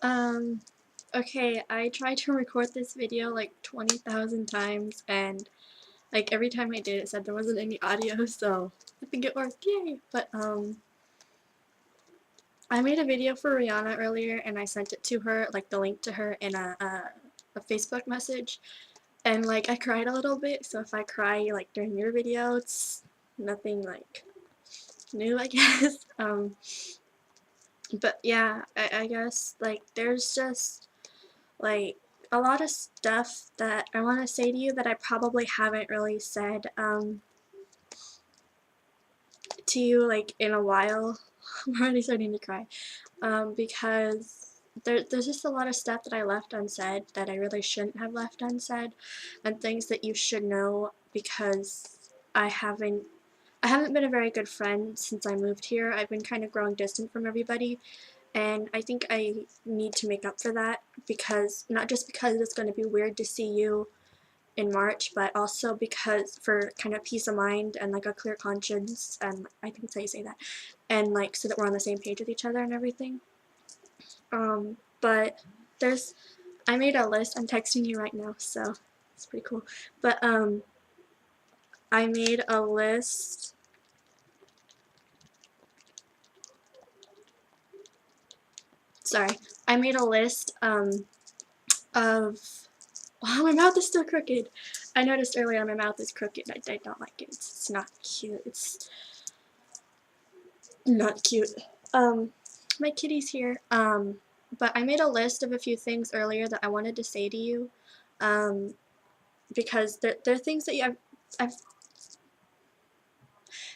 Um, okay, I tried to record this video like 20,000 times, and like every time I did it said there wasn't any audio, so I think it worked, yay! But I made a video for Rihanna earlier and I sent it to her, like the link to her in a Facebook message, and like I cried a little bit, so if I cry like during your video, it's nothing like new, I guess. But yeah, I guess like there's just like a lot of stuff that I want to say to you that I probably haven't really said to you like in a while. I'm already starting to cry because there's just a lot of stuff that I left unsaid that I really shouldn't have left unsaid, and things that you should know because I haven't been a very good friend since I moved here. I've been kind of growing distant from everybody, and I think I need to make up for that, because not just because it's going to be weird to see you in March, but also because for kind of peace of mind and like a clear conscience, and I think that's how you say that, and like so that we're on the same page with each other and everything. But there's I made a list. I'm texting you right now, so it's pretty cool. But I made a list. Sorry, I made a list of. Oh, my mouth is still crooked. I noticed earlier my mouth is crooked. I don't like it. It's not cute. It's not cute. My kitty's here. But I made a list of a few things earlier that I wanted to say to you. Um, because they're things that I've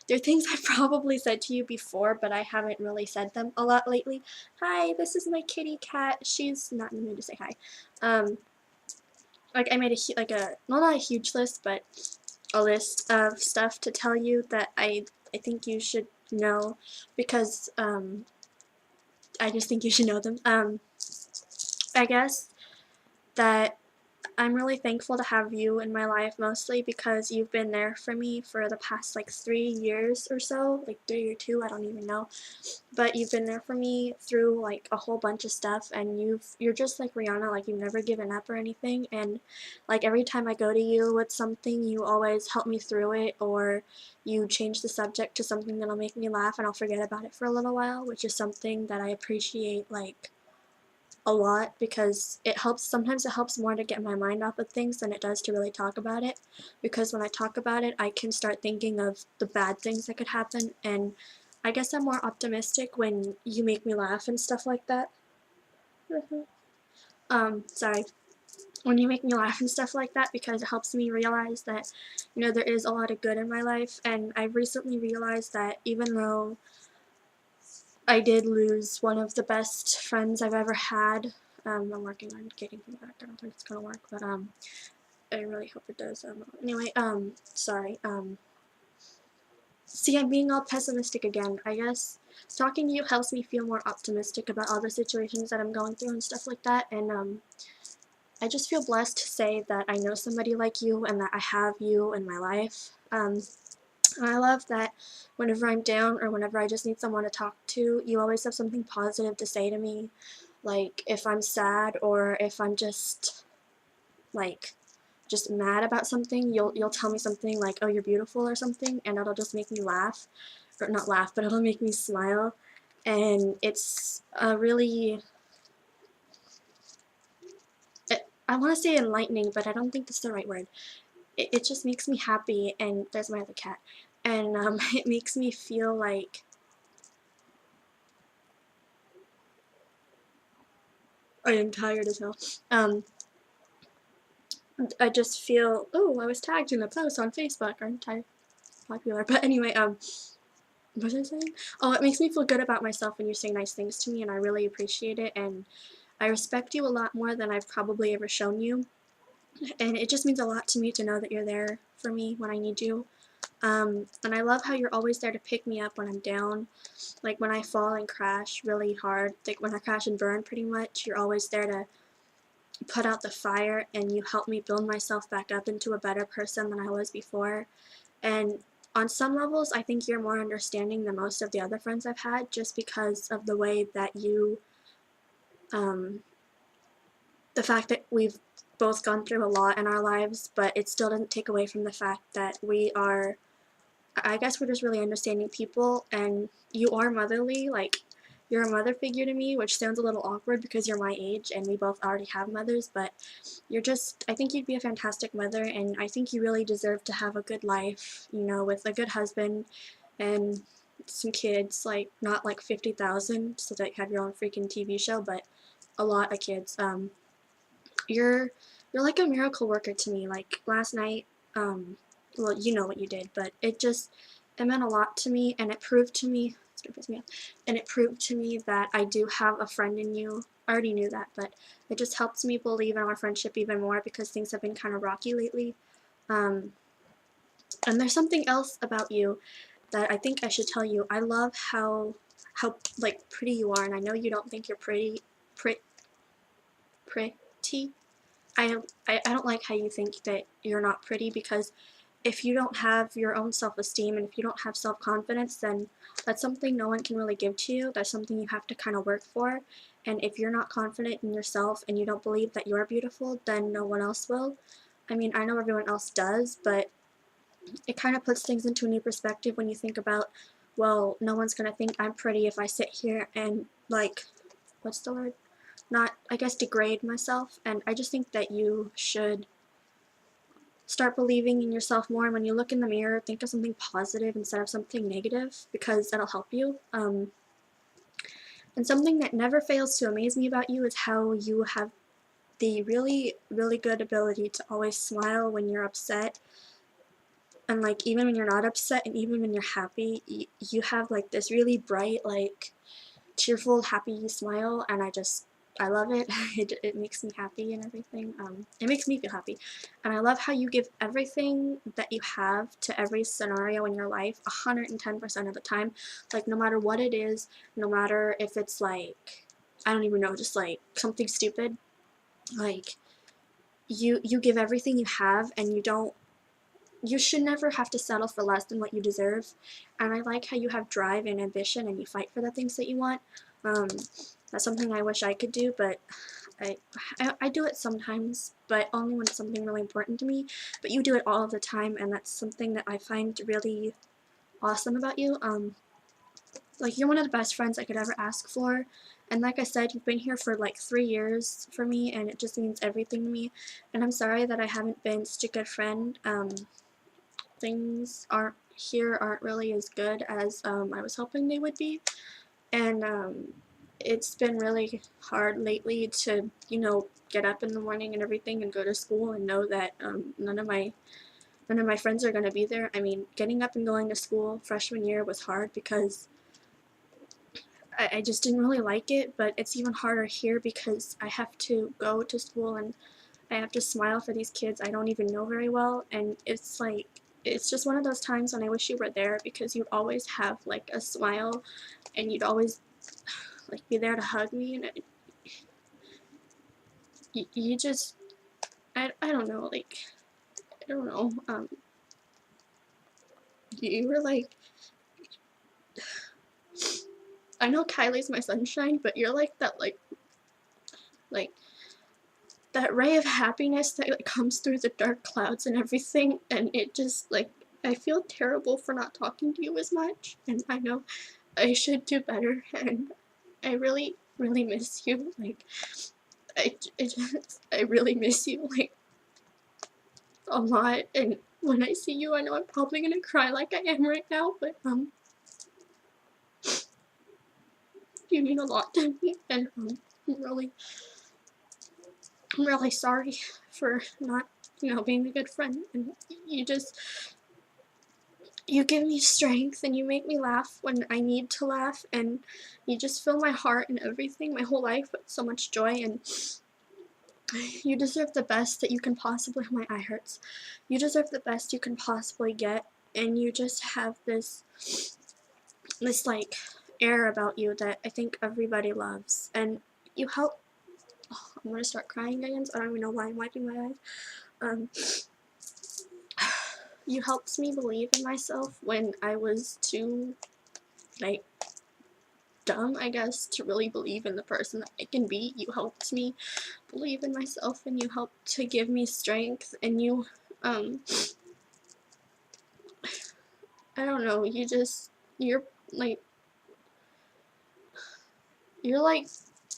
they're things I've probably said to you before, but I haven't really said them a lot lately. Hi, this is my kitty cat. She's not in the mood to say hi. Like I made well, not a huge list, but a list of stuff to tell you that I think you should know, because I just think you should know them. I guess that I'm really thankful to have you in my life, mostly because you've been there for me for the past like 3 years or so, like 3 or 2, I don't even know. But you've been there for me through like a whole bunch of stuff, and you're just like Rihanna, like you've never given up or anything, and like every time I go to you with something, you always help me through it, or you change the subject to something that'll make me laugh and I'll forget about it for a little while, which is something that I appreciate like a lot, because sometimes it helps more to get my mind off of things than it does to really talk about it, because when I talk about it I can start thinking of the bad things that could happen, and I guess I'm more optimistic when you make me laugh and stuff like that. Sorry. When you make me laugh and stuff like that, because it helps me realize that, there is a lot of good in my life, and I've recently realized that even though I did lose one of the best friends I've ever had. I'm working on getting him back. I don't think it's gonna work, but I really hope it does. Anyway, sorry. See, I'm being all pessimistic again. I guess talking to you helps me feel more optimistic about all the situations that I'm going through and stuff like that, and I just feel blessed to say that I know somebody like you and that I have you in my life. And I love that whenever I'm down or whenever I just need someone to talk to, you always have something positive to say to me. Like if I'm sad or if I'm just like just mad about something, you'll tell me something like, "Oh, you're beautiful" or something, and it'll just make me laugh, or not laugh, but it'll make me smile. And it's a really, I want to say enlightening, but I don't think that's the right word. It just makes me happy, and there's my other cat, and it makes me feel like I am tired as hell. I just feel, oh, I was tagged in a post on Facebook. Aren't I popular? But anyway, what was I saying? Oh, it makes me feel good about myself when you say nice things to me, and I really appreciate it, and I respect you a lot more than I've probably ever shown you, and it just means a lot to me to know that you're there for me when I need you. And I love how you're always there to pick me up when I'm down, like when I fall and crash really hard, like when I crash and burn pretty much, you're always there to put out the fire, and you help me build myself back up into a better person than I was before. And on some levels, I think you're more understanding than most of the other friends I've had, just because of the way that you the fact that we've both gone through a lot in our lives, but it still doesn't take away from the fact that we are, I guess we're just really understanding people, and you are motherly. Like, you're a mother figure to me, which sounds a little awkward because you're my age and we both already have mothers, but you're just, I think you'd be a fantastic mother, and I think you really deserve to have a good life, you know, with a good husband and some kids, like, not like 50,000 so that you have your own freaking TV show, but a lot of kids. You're you're like a miracle worker to me. Like last night, well, you know what you did, but it meant a lot to me, and it proved to me, and it proved to me that I do have a friend in you. I already knew that, but it just helps me believe in our friendship even more because things have been kind of rocky lately. Um, and there's something else about you that I think I should tell you. I love how like pretty you are, and I know you don't think you're pretty. I don't like how you think that you're not pretty, because if you don't have your own self-esteem and if you don't have self-confidence, then that's something no one can really give to you. That's something you have to kind of work for. And if you're not confident in yourself and you don't believe that you're beautiful, then no one else will. I mean, I know everyone else does, but it kind of puts things into a new perspective when you think about, well, no one's going to think I'm pretty if I sit here and, like, what's the word? Not, I guess, degrade myself. And I just think that you should start believing in yourself more. And when you look in the mirror, think of something positive instead of something negative, because that'll help you. And something that never fails to amaze me about you is how you have the really, really good ability to always smile when you're upset. And like, even when you're not upset and even when you're happy, you have like this really bright, like, cheerful, happy smile, and I love it. It makes me happy and everything. It makes me feel happy, and I love how you give everything that you have to every scenario in your life 110% of the time. Like, no matter what it is, no matter if it's like, I don't even know, just like something stupid, like, you give everything you have, and you should never have to settle for less than what you deserve. And I like how you have drive and ambition and you fight for the things that you want. Um, that's something I wish I could do, but I do it sometimes, but only when it's something really important to me. But you do it all of the time, and that's something that I find really awesome about you. Like, you're one of the best friends I could ever ask for. And like I said, you've been here for like 3 years for me, and it just means everything to me. And I'm sorry that I haven't been such a good friend. Things aren't really as good as I was hoping they would be, and it's been really hard lately to, you know, get up in the morning and everything and go to school and know that none of my friends are going to be there. I mean, getting up and going to school freshman year was hard because I just didn't really like it, but it's even harder here because I have to go to school and I have to smile for these kids I don't even know very well, and it's like, it's just one of those times when I wish you were there, because you'd always have like a smile and you'd always like be there to hug me, and you just, I don't know, like, I don't know, you were like, I know Kylie's my sunshine, but you're like that, like that ray of happiness that like comes through the dark clouds and everything, and it just like, I feel terrible for not talking to you as much, and I know I should do better, and I really, really miss you. Like, I really miss you, like, a lot, and when I see you, I know I'm probably gonna cry like I am right now, but, you mean a lot to me, and, I'm really, I'm really sorry for not, you know, being a good friend, and you just, you give me strength, and you make me laugh when I need to laugh, and you just fill my heart and everything, my whole life, with so much joy, and you deserve the best that you can possibly, my eye hurts, you deserve the best you can possibly get, and you just have this like air about you that I think everybody loves, and you help, oh, I'm gonna start crying again, so I don't even know why I'm wiping my eyes. Um, you helped me believe in myself when I was too, like, dumb, I guess, to really believe in the person that I can be. You helped me believe in myself, and you helped to give me strength, and you, I don't know, you're like, you're like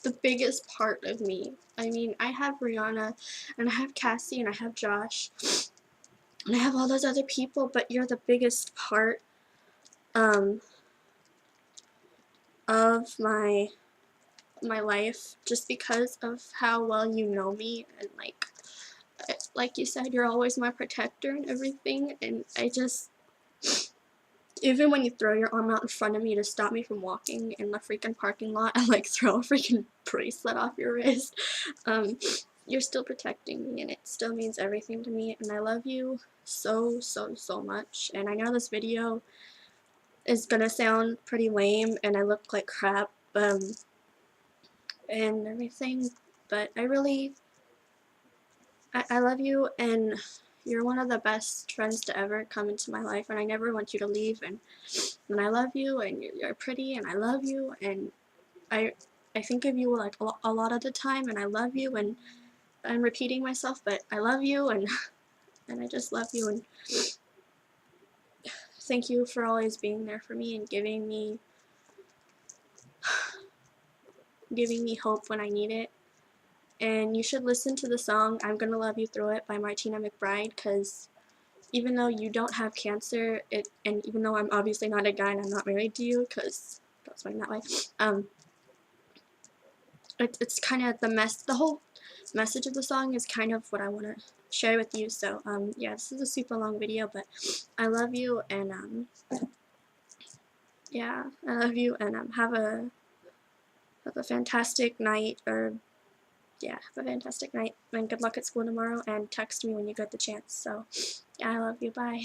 the biggest part of me. I mean, I have Rihanna, and I have Cassie, and I have Josh, and I have all those other people, but you're the biggest part, of my life, just because of how well you know me, and like you said, you're always my protector and everything, and I just, even when you throw your arm out in front of me to stop me from walking in the freaking parking lot and like throw a freaking bracelet off your wrist, you're still protecting me, and it still means everything to me, and I love you so, so, so much. And I know this video is gonna sound pretty lame and I look like crap, and everything, but I love you, and you're one of the best friends to ever come into my life, and I never want you to leave, and I love you, and you're pretty, and I love you, and I I think of you like a lot of the time, and I love you, and I'm repeating myself, but I love you, and I just love you, and thank you for always being there for me and giving me hope when I need it. And you should listen to the song "I'm Gonna Love You Through It" by Martina McBride, because even though you don't have cancer, and even though I'm obviously not a guy and I'm not married to you, because that's why I'm that way, it's kind of the whole message of the song is kind of what I want to share with you. So yeah, this is a super long video, but I love you, and yeah, I love you, and have a fantastic night, or yeah, have a fantastic night, and good luck at school tomorrow, and text me when you get the chance. So yeah, I love you, bye.